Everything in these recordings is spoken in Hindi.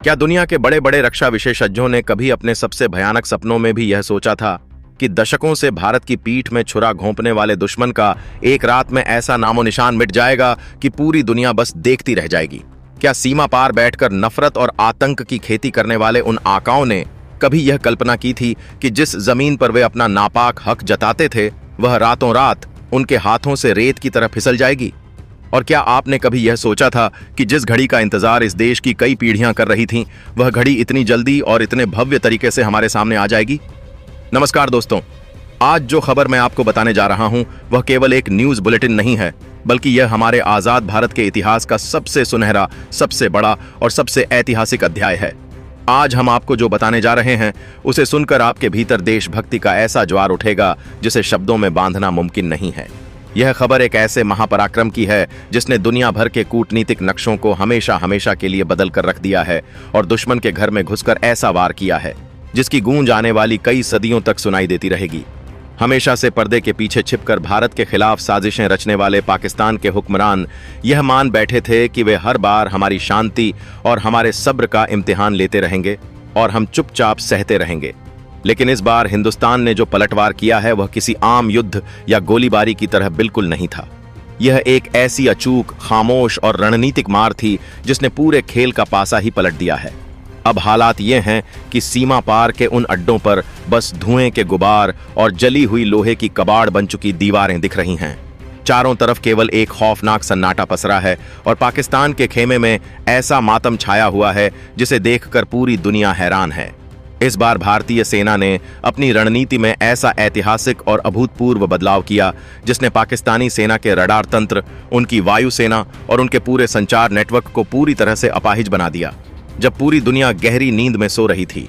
क्या दुनिया के बड़े बड़े रक्षा विशेषज्ञों ने कभी अपने सबसे भयानक सपनों में भी यह सोचा था कि दशकों से भारत की पीठ में छुरा घोंपने वाले दुश्मन का एक रात में ऐसा नामो निशान मिट जाएगा कि पूरी दुनिया बस देखती रह जाएगी? क्या सीमा पार बैठकर नफरत और आतंक की खेती करने वाले उन आकाओं ने कभी यह कल्पना की थी कि जिस जमीन पर वे अपना नापाक हक जताते थे वह रातों रात उनके हाथों से रेत की तरह फिसल जाएगी? और क्या आपने कभी यह सोचा था कि जिस घड़ी का इंतजार इस देश की कई पीढ़ियां कर रही थीं, वह घड़ी इतनी जल्दी और इतने भव्य तरीके से हमारे सामने आ जाएगी? नमस्कार दोस्तों, आज जो खबर मैं आपको बताने जा रहा हूं वह केवल एक न्यूज बुलेटिन नहीं है, बल्कि यह हमारे आजाद भारत के इतिहास का सबसे सुनहरा, सबसे बड़ा और सबसे ऐतिहासिक अध्याय है। आज हम आपको जो बताने जा रहे हैं उसे सुनकर आपके भीतर देशभक्ति का ऐसा ज्वार उठेगा जिसे शब्दों में बांधना मुमकिन नहीं है। यह खबर एक ऐसे महापराक्रम की है जिसने दुनिया भर के कूटनीतिक नक्शों को हमेशा हमेशा के लिए बदल कर रख दिया है और दुश्मन के घर में घुसकर ऐसा वार किया है जिसकी गूंज आने वाली कई सदियों तक सुनाई देती रहेगी। हमेशा से पर्दे के पीछे छिपकर भारत के खिलाफ साजिशें रचने वाले पाकिस्तान के हुक्मरान यह मान बैठे थे कि वे हर बार हमारी शांति और हमारे सब्र का इम्तिहान लेते रहेंगे और हम चुपचाप सहते रहेंगे। लेकिन इस बार हिंदुस्तान ने जो पलटवार किया है वह किसी आम युद्ध या गोलीबारी की तरह बिल्कुल नहीं था। यह एक ऐसी अचूक, खामोश और रणनीतिक मार थी जिसने पूरे खेल का पासा ही पलट दिया है। अब हालात ये हैं कि सीमा पार के उन अड्डों पर बस धुएं के गुबार और जली हुई लोहे की कबाड़ बन चुकी दीवारें दिख रही हैं। चारों तरफ केवल एक खौफनाक सन्नाटा पसरा है और पाकिस्तान के खेमे में ऐसा मातम छाया हुआ है जिसे देखकर पूरी दुनिया हैरान है। इस बार भारतीय सेना ने अपनी रणनीति में ऐसा ऐतिहासिक और अभूतपूर्व बदलाव किया जिसने पाकिस्तानी सेना के रडार तंत्र, उनकी वायुसेना और उनके पूरे संचार नेटवर्क को पूरी तरह से अपाहिज बना दिया। जब पूरी दुनिया गहरी नींद में सो रही थी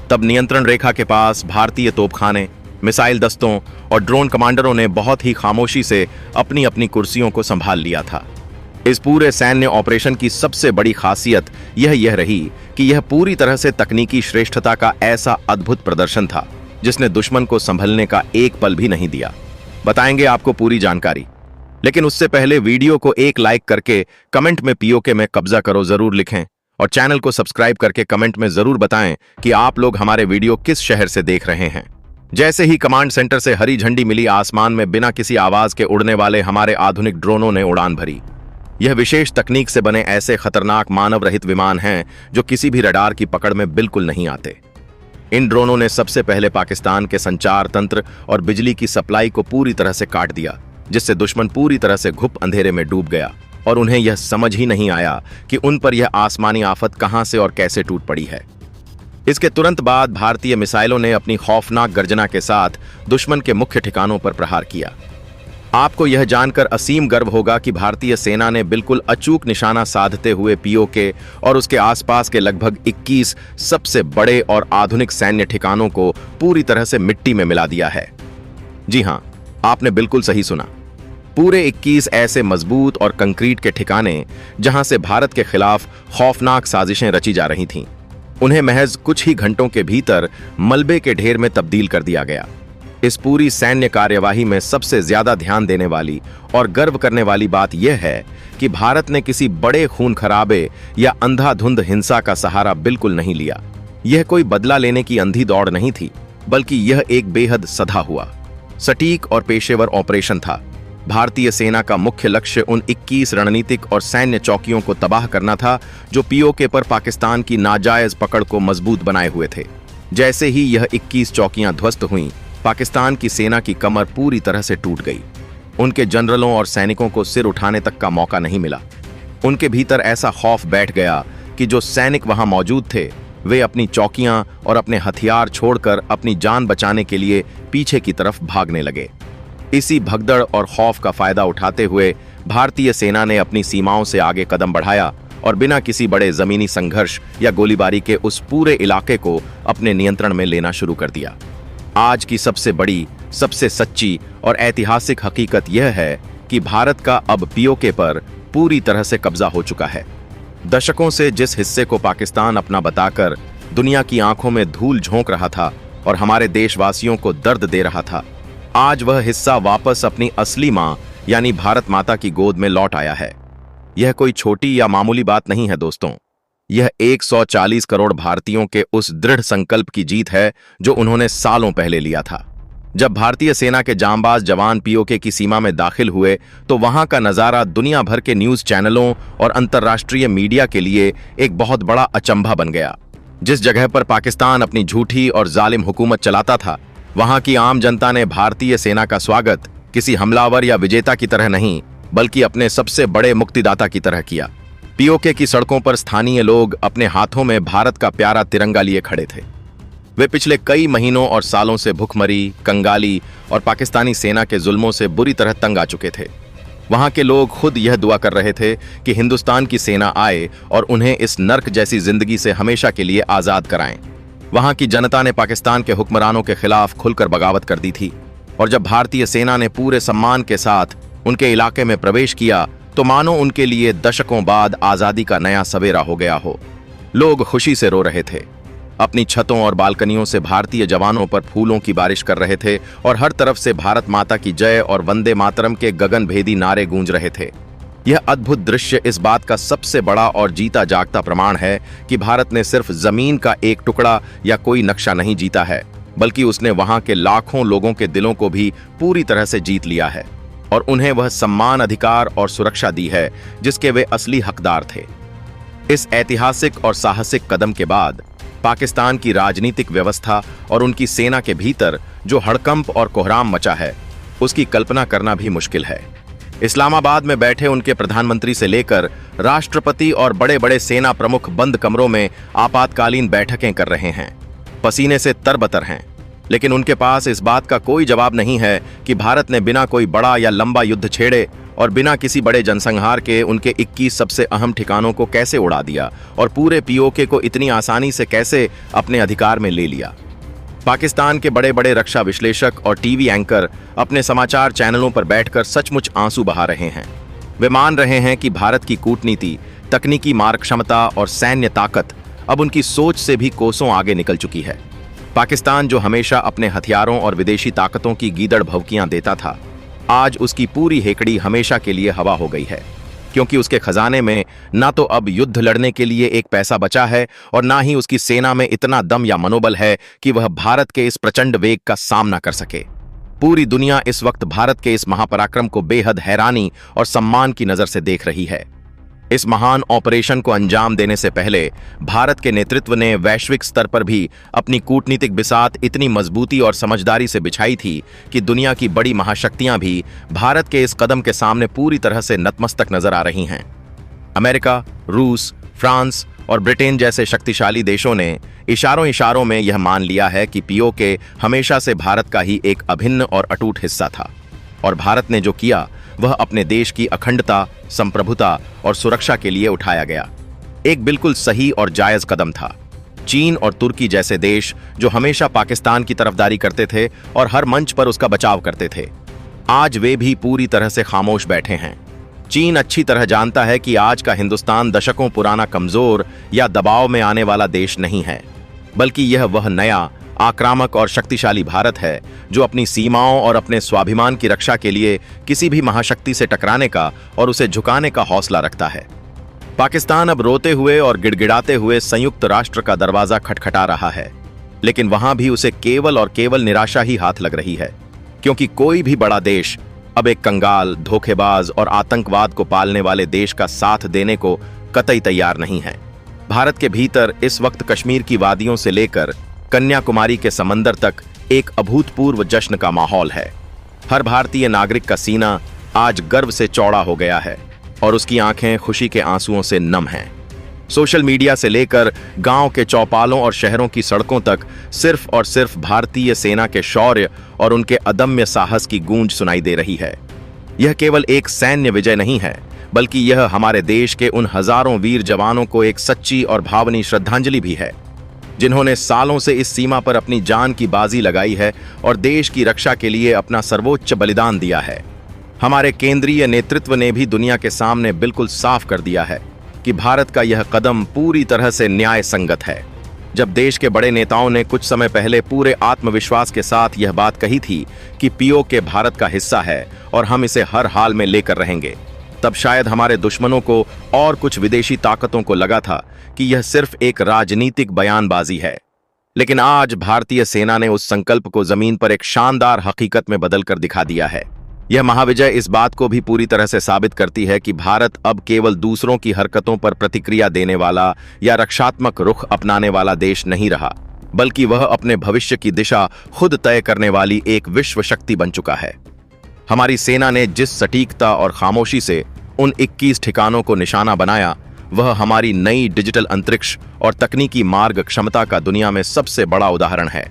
तब नियंत्रण रेखा के पास भारतीय तोपखाने, मिसाइल दस्तों और ड्रोन कमांडरों ने बहुत ही खामोशी से अपनी अपनी कुर्सियों को संभाल लिया था। इस पूरे सैन्य ऑपरेशन की सबसे बड़ी खासियत यह रही कि यह पूरी तरह से तकनीकी श्रेष्ठता का ऐसा अद्भुत प्रदर्शन था जिसने दुश्मन को संभलने का एक पल भी नहीं दिया। बताएंगे आपको पूरी जानकारी, लेकिन उससे पहले वीडियो को एक लाइक करके कमेंट में पीओके में कब्जा करो जरूर लिखें और चैनल को सब्सक्राइब करके कमेंट में जरूर बताएं कि आप लोग हमारे वीडियो किस शहर से देख रहे हैं। जैसे ही कमांड सेंटर से हरी झंडी मिली, आसमान में बिना किसी आवाज के उड़ने वाले हमारे आधुनिक ड्रोनों ने उड़ान भरी। यह विशेष तकनीक से बने ऐसे खतरनाक मानव रहित विमान हैं जो किसी भी रडार की पकड़ में बिल्कुल नहीं आते। इन ड्रोनों ने सबसे पहले पाकिस्तान के संचार तंत्र और बिजली की सप्लाई को पूरी तरह से काट दिया, जिससे दुश्मन पूरी तरह से घुप अंधेरे में डूब गया और उन्हें यह समझ ही नहीं आया कि उन पर यह आसमानी आफत कहां से और कैसे टूट पड़ी है। इसके तुरंत बाद भारतीय मिसाइलों ने अपनी खौफनाक गर्जना के साथ दुश्मन के मुख्य ठिकानों पर प्रहार किया। आपको यह जानकर असीम गर्व होगा कि भारतीय सेना ने बिल्कुल अचूक निशाना साधते हुए पीओके और उसके आसपास के लगभग 21 सबसे बड़े और आधुनिक सैन्य ठिकानों को पूरी तरह से मिट्टी में मिला दिया है। जी हां, आपने बिल्कुल सही सुना। पूरे 21 ऐसे मजबूत और कंक्रीट के ठिकाने जहां से भारत के खिलाफ खौफनाक साजिशें रची जा रही थीं, उन्हें महज कुछ ही घंटों के भीतर मलबे के ढेर में तब्दील कर दिया गया। इस पूरी सैन्य कार्यवाही में सबसे ज्यादा ध्यान देने वाली और गर्व करने वाली बात यह है कि भारत ने किसी बड़े खून खराबे या अंधाधुंध हिंसा का सहारा बिल्कुल नहीं लिया। यह कोई बदला लेने की अंधी दौड़ नहीं थी, बल्कि यह एक बेहद सधा हुआ, सटीक और पेशेवर ऑपरेशन था। भारतीय सेना का मुख्य लक्ष्य उन 21 रणनीतिक और सैन्य चौकियों को तबाह करना था जो पीओके पर पाकिस्तान की नाजायज पकड़ को मजबूत बनाए हुए थे। जैसे ही यह 21 चौकियां ध्वस्त हुईं, पाकिस्तान की सेना की कमर पूरी तरह से टूट गई। उनके जनरलों और सैनिकों को सिर उठाने तक का मौका नहीं मिला। उनके भीतर ऐसा खौफ बैठ गया कि जो सैनिक वहां मौजूद थे वे अपनी चौकियां और अपने हथियार छोड़कर अपनी जान बचाने के लिए पीछे की तरफ भागने लगे। इसी भगदड़ और खौफ का फायदा उठाते हुए भारतीय सेना ने अपनी सीमाओं से आगे कदम बढ़ाया और बिना किसी बड़े जमीनी संघर्ष या गोलीबारी के उस पूरे इलाके को अपने नियंत्रण में लेना शुरू कर दिया। आज की सबसे बड़ी, सबसे सच्ची और ऐतिहासिक हकीकत यह है कि भारत का अब पीओके पर पूरी तरह से कब्जा हो चुका है। दशकों से जिस हिस्से को पाकिस्तान अपना बताकर दुनिया की आंखों में धूल झोंक रहा था और हमारे देशवासियों को दर्द दे रहा था, आज वह हिस्सा वापस अपनी असली मां यानी भारत माता की गोद में लौट आया है। यह कोई छोटी या मामूली बात नहीं है दोस्तों। यह 140 करोड़ भारतीयों के उस दृढ़ संकल्प की जीत है जो उन्होंने सालों पहले लिया था। जब भारतीय सेना के जांबाज जवान पीओके की सीमा में दाखिल हुए तो वहां का नजारा दुनिया भर के न्यूज चैनलों और अंतर्राष्ट्रीय मीडिया के लिए एक बहुत बड़ा अचंभा बन गया। जिस जगह पर पाकिस्तान अपनी झूठी और जालिम हुकूमत चलाता था, वहां की आम जनता ने भारतीय सेना का स्वागत किसी हमलावर या विजेता की तरह नहीं, बल्कि अपने सबसे बड़े मुक्तिदाता की तरह किया। पीओके की सड़कों पर स्थानीय लोग अपने हाथों में भारत का प्यारा तिरंगा लिए खड़े थे। वे पिछले कई महीनों और सालों से भुखमरी, कंगाली और पाकिस्तानी सेना के जुल्मों से बुरी तरह तंग आ चुके थे। वहां के लोग खुद यह दुआ कर रहे थे कि हिंदुस्तान की सेना आए और उन्हें इस नर्क जैसी जिंदगी से हमेशा के लिए आजाद कराएं। वहां की जनता ने पाकिस्तान के हुक्मरानों के खिलाफ खुलकर बगावत कर दी थी, और जब भारतीय सेना ने पूरे सम्मान के साथ उनके इलाके में प्रवेश किया तो मानो उनके लिए दशकों बाद आजादी का नया सवेरा हो गया हो। लोग खुशी से रो रहे थे, अपनी छतों और बालकनियों से भारतीय जवानों पर फूलों की बारिश कर रहे थे और हर तरफ से भारत माता की जय और वंदे मातरम के गगनभेदी नारे गूंज रहे थे। यह अद्भुत दृश्य इस बात का सबसे बड़ा और जीता जागता प्रमाण है कि भारत ने सिर्फ जमीन का एक टुकड़ा या कोई नक्शा नहीं जीता है, बल्कि उसने वहां के लाखों लोगों के दिलों को भी पूरी तरह से जीत लिया है और उन्हें वह सम्मान, अधिकार और सुरक्षा दी है जिसके वे असली हकदार थे। इस ऐतिहासिक और साहसिक कदम के बाद पाकिस्तान की राजनीतिक व्यवस्था और उनकी सेना के भीतर जो हड़कंप और कोहराम मचा है, उसकी कल्पना करना भी मुश्किल है। इस्लामाबाद में बैठे उनके प्रधानमंत्री से लेकर राष्ट्रपति और बड़े बड़े सेना प्रमुख बंद कमरों में आपातकालीन बैठकें कर रहे हैं, पसीने से तरबतर हैं, लेकिन उनके पास इस बात का कोई जवाब नहीं है कि भारत ने बिना कोई बड़ा या लंबा युद्ध छेड़े और बिना किसी बड़े जनसंहार के उनके 21 सबसे अहम ठिकानों को कैसे उड़ा दिया और पूरे पीओके को इतनी आसानी से कैसे अपने अधिकार में ले लिया। पाकिस्तान के बड़े बड़े रक्षा विश्लेषक और टीवी एंकर अपने समाचार चैनलों पर बैठकर सचमुच आंसू बहा रहे हैं। वे मान रहे हैं कि भारत की कूटनीति, तकनीकी मारक क्षमता और सैन्य ताकत अब उनकी सोच से भी कोसों आगे निकल चुकी है। पाकिस्तान जो हमेशा अपने हथियारों और विदेशी ताकतों की गीदड़ भवकियां देता था, आज उसकी पूरी हेकड़ी हमेशा के लिए हवा हो गई है, क्योंकि उसके खजाने में ना तो अब युद्ध लड़ने के लिए एक पैसा बचा है और ना ही उसकी सेना में इतना दम या मनोबल है कि वह भारत के इस प्रचंड वेग का सामना कर सके। पूरी दुनिया इस वक्त भारत के इस महापराक्रम को बेहद हैरानी और सम्मान की नजर से देख रही है। इस महान ऑपरेशन को अंजाम देने से पहले भारत के नेतृत्व ने वैश्विक स्तर पर भी अपनी कूटनीतिक बिसात इतनी मजबूती और समझदारी से बिछाई थी कि दुनिया की बड़ी महाशक्तियां भी भारत के इस कदम के सामने पूरी तरह से नतमस्तक नजर आ रही हैं। अमेरिका, रूस, फ्रांस और ब्रिटेन जैसे शक्तिशाली देशों ने इशारों इशारों में यह मान लिया है कि पीओके हमेशा से भारत का ही एक अभिन्न और अटूट हिस्सा था, और भारत ने जो किया वह अपने देश की अखंडता, संप्रभुता और सुरक्षा के लिए उठाया गया एक बिल्कुल सही और जायज कदम था। चीन और तुर्की जैसे देश जो हमेशा पाकिस्तान की तरफदारी करते थे और हर मंच पर उसका बचाव करते थे, आज वे भी पूरी तरह से खामोश बैठे हैं। चीन अच्छी तरह जानता है कि आज का हिंदुस्तान दशकों पुराना कमजोर या दबाव में आने वाला देश नहीं है, बल्कि यह वह नया, आक्रामक और शक्तिशाली भारत है जो अपनी सीमाओं और अपने स्वाभिमान की रक्षा के लिए किसी भी महाशक्ति से टकराने का और उसे झुकाने का हौसला रखता है। पाकिस्तान अब रोते हुए और गिड़गिड़ाते हुए संयुक्त राष्ट्र का दरवाजा खटखटा रहा है, लेकिन वहां भी उसे केवल और केवल निराशा ही हाथ लग रही है, क्योंकि कोई भी बड़ा देश अब एक कंगाल, धोखेबाज और आतंकवाद को पालने वाले देश का साथ देने को कतई तैयार नहीं है। भारत के भीतर इस वक्त कश्मीर की वादियों से लेकर कन्याकुमारी के समंदर तक एक अभूतपूर्व जश्न का माहौल है। हर भारतीय नागरिक का सीना आज गर्व से चौड़ा हो गया है और उसकी आंखें खुशी के आंसुओं से नम हैं। सोशल मीडिया से लेकर गांव के चौपालों और शहरों की सड़कों तक सिर्फ और सिर्फ भारतीय सेना के शौर्य और उनके अदम्य साहस की गूंज सुनाई दे रही है। यह केवल एक सैन्य विजय नहीं है, बल्कि यह हमारे देश के उन हजारों वीर जवानों को एक सच्ची और भावनीय श्रद्धांजलि भी है, जिन्होंने सालों से इस सीमा पर अपनी जान की बाजी लगाई है और देश की रक्षा के लिए अपना सर्वोच्च बलिदान दिया है। हमारे केंद्रीय नेतृत्व ने भी दुनिया के सामने बिल्कुल साफ कर दिया है कि भारत का यह कदम पूरी तरह से न्याय संगत है। जब देश के बड़े नेताओं ने कुछ समय पहले पूरे आत्मविश्वास के साथ यह बात कही थी कि पीओके भारत का हिस्सा है और हम इसे हर हाल में लेकर रहेंगे, तब शायद हमारे दुश्मनों को और कुछ विदेशी ताकतों को लगा था कि यह सिर्फ एक राजनीतिक बयानबाजी है। लेकिन आज भारतीय सेना ने उस संकल्प को जमीन पर एक शानदार हकीकत में बदलकर दिखा दिया है। यह महाविजय इस बात को भी पूरी तरह से साबित करती है कि भारत अब केवल दूसरों की हरकतों पर प्रतिक्रिया देने वाला या रक्षात्मक रुख अपनाने वाला देश नहीं रहा, बल्कि वह अपने भविष्य की दिशा खुद तय करने वाली एक विश्व शक्ति बन चुका है। हमारी सेना ने जिस सटीकता और खामोशी से उन 21 ठिकानों को निशाना बनाया, वह हमारी नई डिजिटल अंतरिक्ष और तकनीकी मार्ग क्षमता का दुनिया में सबसे बड़ा उदाहरण है।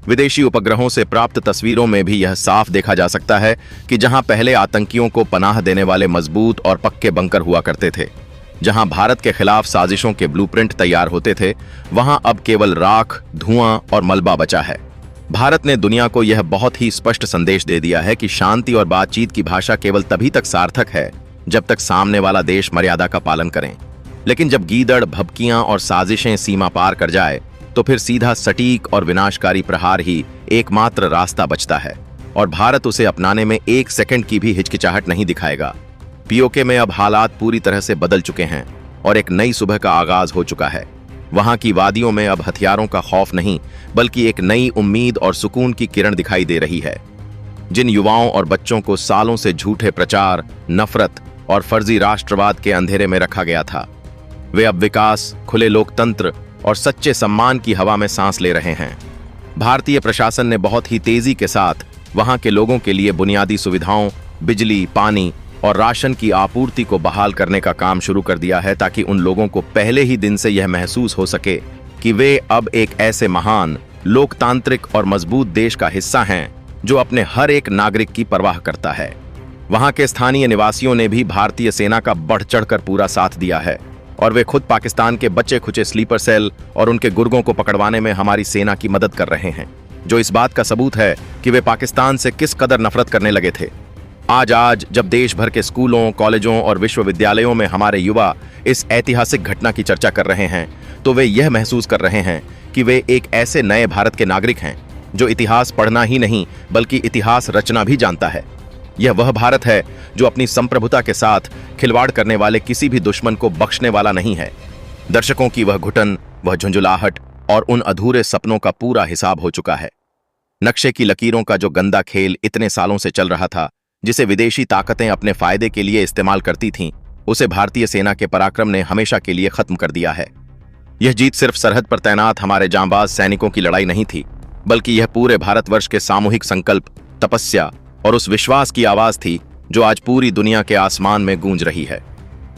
विदेशी उपग्रहों से प्राप्त तस्वीरों में भी यह साफ देखा जा सकता है कि जहां पहले आतंकियों को पनाह देने वाले मजबूत और पक्के बंकर हुआ करते थे, जहां भारत के खिलाफ साजिशों के ब्लूप्रिंट तैयार होते थे, वहां अब केवल राख, धुआं और मलबा बचा है। भारत ने दुनिया को यह बहुत ही स्पष्ट संदेश दे दिया है कि शांति और बातचीत की भाषा केवल तभी तक सार्थक है जब तक सामने वाला देश मर्यादा का पालन करें। लेकिन जब गीदड़, भभकियां और साजिशें सीमा पार कर जाए, तो फिर सीधा सटीक और विनाशकारी प्रहार ही एकमात्र रास्ता बचता है, और भारत उसे अपनाने में 1 सेकंड की भी हिचकिचाहट नहीं दिखाएगा। पीओके में अब हालात पूरी तरह से बदल चुके हैं और एक नई सुबह का आगाज हो चुका है। वहां की वादियों में अब हथियारों का खौफ नहीं, बल्कि एक नई उम्मीद और सुकून की किरण दिखाई दे रही है। जिन युवाओं और बच्चों को सालों से झूठे प्रचार, नफरत और फर्जी राष्ट्रवाद के अंधेरे में रखा गया था, वे अब विकास, खुले लोकतंत्र और सच्चे सम्मान की हवा में सांस ले रहे हैं। भारतीय प्रशासन ने बहुत ही तेजी के साथ वहां के लोगों के लिए बुनियादी सुविधाओं, बिजली, पानी और राशन की आपूर्ति को बहाल करने का काम शुरू कर दिया है, ताकि उन लोगों को पहले ही दिन से यह महसूस हो सके कि वे अब एक ऐसे महान, लोकतांत्रिक और मजबूत देश का हिस्सा हैं जो अपने हर एक नागरिक की परवाह करता है। वहां के स्थानीय निवासियों ने भी भारतीय सेना का बढ़ चढ़कर पूरा साथ दिया है, और वे खुद पाकिस्तान के बचे खुचे स्लीपर सेल और उनके गुर्गों को पकड़वाने में हमारी सेना की मदद कर रहे हैं, जो इस बात का सबूत है कि वे पाकिस्तान से किस कदर नफरत करने लगे थे। आज जब देश भर के स्कूलों, कॉलेजों और विश्वविद्यालयों में हमारे युवा इस ऐतिहासिक घटना की चर्चा कर रहे हैं, तो वे यह महसूस कर रहे हैं कि वे एक ऐसे नए भारत के नागरिक हैं जो इतिहास पढ़ना ही नहीं, बल्कि इतिहास रचना भी जानता है। यह वह भारत है जो अपनी संप्रभुता के साथ खिलवाड़ करने वाले किसी भी दुश्मन को बख्शने वाला नहीं है। दर्शकों की वह घुटन, वह झुंझुलाहट और उन अधूरे सपनों का पूरा हिसाब हो चुका है। नक्शे की लकीरों का जो गंदा खेल इतने सालों से चल रहा था, जिसे विदेशी ताकतें अपने फायदे के लिए इस्तेमाल करती थीं, उसे भारतीय सेना के पराक्रम ने हमेशा के लिए खत्म कर दिया है। यह जीत सिर्फ सरहद पर तैनात हमारे जांबाज सैनिकों की लड़ाई नहीं थी, बल्कि यह पूरे भारतवर्ष के सामूहिक संकल्प, तपस्या और उस विश्वास की आवाज थी जो आज पूरी दुनिया के आसमान में गूंज रही है।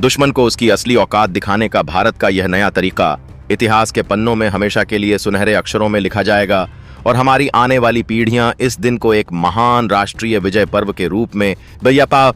दुश्मन को उसकी असली औकात दिखाने का भारत का यह नया तरीका इतिहास के पन्नों में हमेशा के लिए सुनहरे अक्षरों में लिखा जाएगा, और हमारी आने वाली पीढ़ियां इस दिन को एक महान राष्ट्रीय विजय पर्व के रूप में